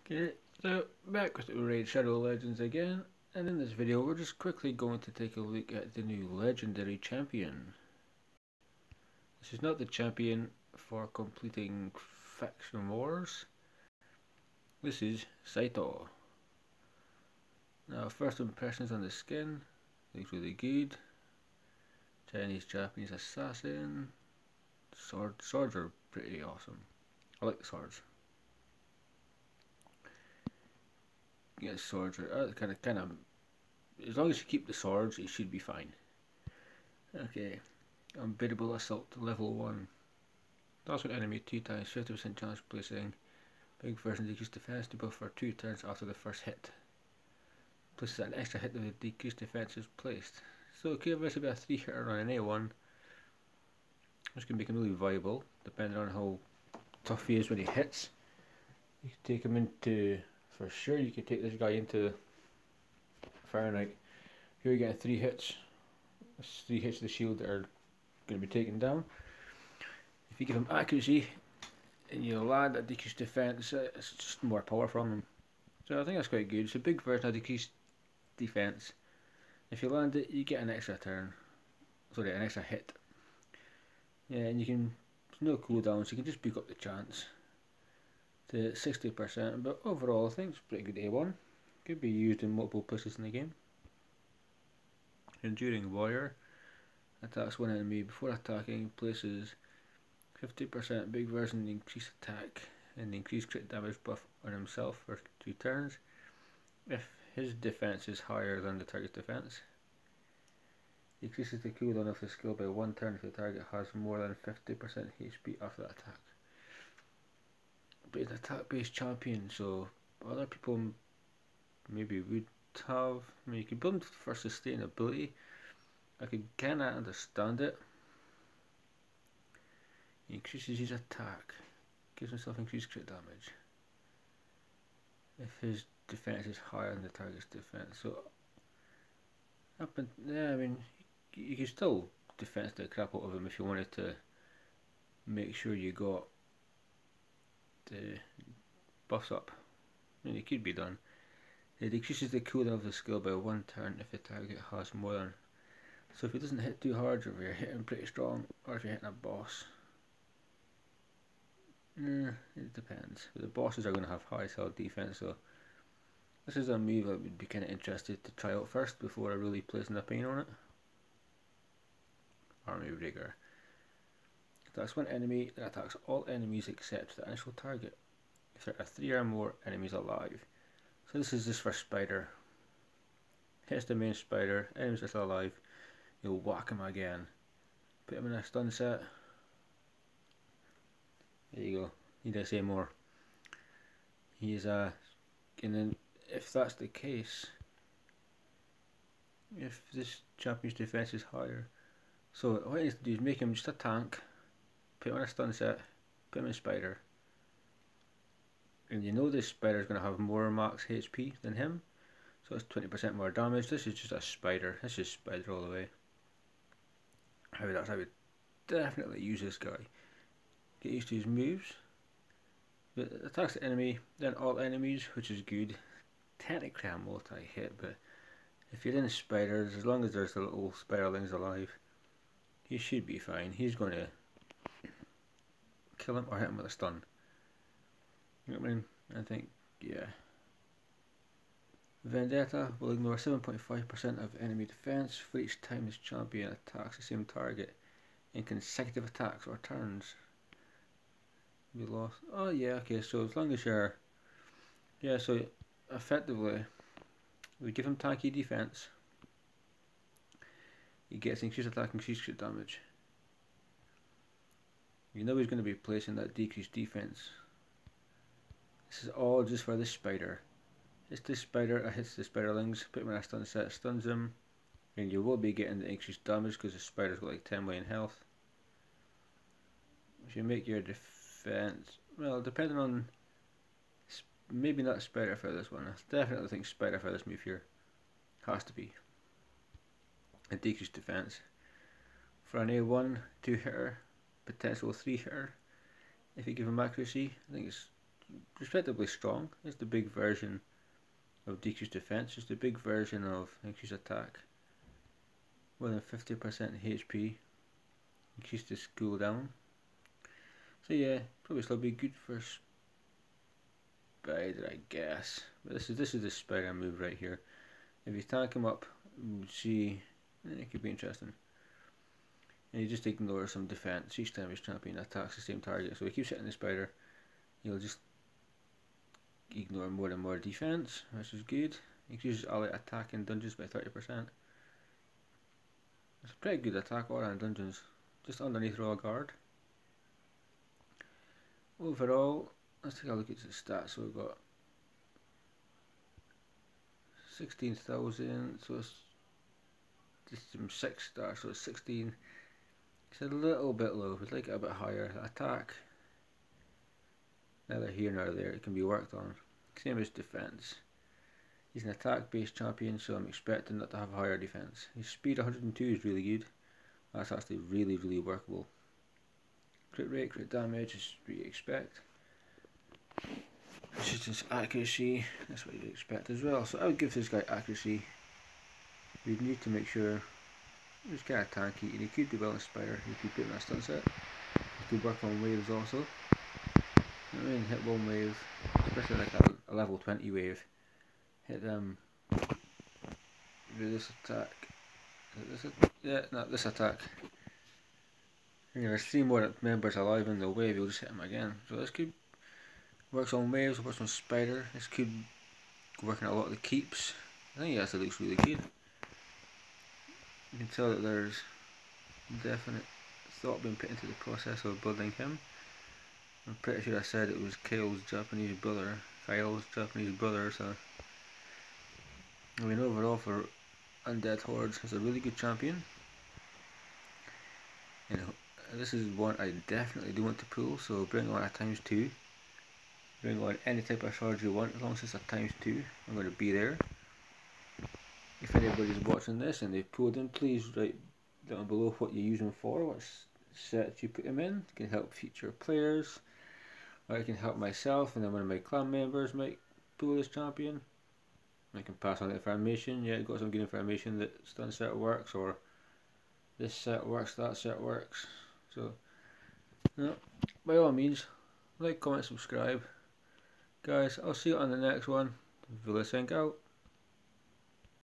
Okay, so back with the Raid Shadow Legends again, and in this video we're just quickly going to take a look at the new legendary champion. This is not the champion for completing faction wars. This is Saito. Now, first impressions on the skin, looks really good. Chinese Japanese assassin. Swords are pretty awesome. I like the swords. Yeah, swords are kind of. As long as you keep the swords, you should be fine. Okay, unbeatable assault level 1. That's an enemy 2 times 50% chance placing. Big version decreased defense debuff for 2 turns after the first hit. Places an extra hit if the decreased defense is placed. So it could basically be a 3 hitter on an A1, which can make him really viable depending on how tough he is when he hits. You can take him into, for sure, you can take this guy into Fahrenheit. Here you get 3 hits. That's 3 hits to the shield that are going to be taken down. If you give him accuracy and you land at decreased defense, it's just more power from him. So I think that's quite good. It's a big version of decreased defense. If you land it, you get an extra turn. Sorry, an extra hit. Yeah, and you can, there's no cooldown, so you can just pick up the chance to 60%. But overall, I think it's pretty good A1. Could be used in multiple places in the game. Enduring Warrior attacks one enemy before attacking, places 50% big version increased attack and increased crit damage buff on himself for 2 turns if his defense is higher than the target's defense. Decreases the cooldown of the skill by 1 turn if the target has more than 50% HP after the attack. But it's an attack based champion, so other people maybe would have, I mean, you can build him for sustainability. I could kinda understand it. He increases his attack, gives himself increased crit damage if his defense is higher than the target's defense. So, yeah, I mean, you can still defense the crap out of him if you wanted to make sure you got the buffs up. I mean, it could be done. It decreases the cooldown of the skill by 1 turn if the target has more than. So if he doesn't hit too hard, or if you're hitting pretty strong, or if you're hitting a boss. It depends. But the bosses are going to have high cell defense, so this is a move I would be kind of interested to try out first before I really place an opinion on it. Army Rigger. Attacks one enemy that attacks all enemies except the initial target if there are 3 or more enemies alive. So this is just for Spider. Hits the main Spider, enemies are still alive, you'll whack him again. Put him in a stun set. There you go. Need I say more? He's and then if that's the case, if this champion's defense is higher, so what he needs to do is make him just a tank, put him on a stun set, put him in Spider, and you know this Spider is going to have more max HP than him, so it's 20% more damage. This is just a Spider. This is Spider all the way. I would definitely use this guy. Get used to his moves. But it attacks the enemy, then all enemies, which is good. Technically a multi-hit, but if you're in Spiders, as long as there's the little spiderlings alive, he should be fine. He's going to kill him or hit him with a stun. You know what I mean? I think, yeah. Vendetta will ignore 7.5% of enemy defense for each time this champion attacks the same target in consecutive attacks or turns. We lost. Oh yeah, okay, so as long as you're, yeah, so effectively we give him tanky defense, he gets increased attack, increased crit damage. You know he's going to be placing that decreased defense. This is all just for this Spider. Hits this Spider, hits the Spiderlings, put him in a stun set, stuns him, and you will be getting the increased damage because the Spider's got like 10 million health. If you make your defense, well, depending on, maybe not Spider for this one. I definitely think Spider for this move here has to be a decreased defense. For an A1, 2 hitter, potential 3 hitter, if you give him accuracy, I think it's respectably strong. It's the big version of decreased defense. It's the big version of increased attack. More than 50% HP. Increased his cooldown. So yeah, probably still be good for Spider, I guess. But this is the Spider move right here. If you tank him up, you see it could be interesting. And you just ignore some defense each time his champion attacks the same target. So he keeps hitting the Spider, you'll just ignore more and more defense, which is good. Increases ally attack in dungeons by 30%. It's a pretty good attack aura in dungeons, just underneath royal guard. Overall, let's take a look at the stats. So we've got 16,000, so it's just 6 stars, so it's 16. It's a little bit low, we'd like it a bit higher. Attack, neither here nor there, it can be worked on. Same as defense. He's an attack based champion, so I'm expecting that to have higher defense. His speed 102 is really good. That's actually really workable. Crit rate, crit damage is what you expect. Resistance, accuracy, that's what you'd expect as well. So I would give this guy accuracy. We'd need to make sure he's kind of tanky, and he could be well in Spider. He could put him in a stun set. He could work on waves also. I mean, hit one wave, especially like a level 20 wave. Hit them with this attack. This attack. And there's 3 more members alive in the wave, you'll just hit him again. So this could works on waves, works on Spider. This could work on a lot of the keeps. I think it looks really good. You can tell that there's definite thought being put into the process of building him. I'm pretty sure I said it was Kyle's Japanese brother, so I mean overall for Undead Hordes, it's a really good champion. You know, this is one I definitely do want to pull, so bring on a ×2. Bring on any type of charge you want, as long as it's a ×2, I'm going to be there. If anybody's watching this and they've pulled in, please write down below what you use them for, what sets you put them in. It can help future players, or it can help myself, and then one of my clan members might pull this champion. I can pass on information. Yeah, got some good information that stun set works, or this set works, that set works. So, no, by all means, like, comment, subscribe. Guys, I'll see you on the next one. Vilisink out.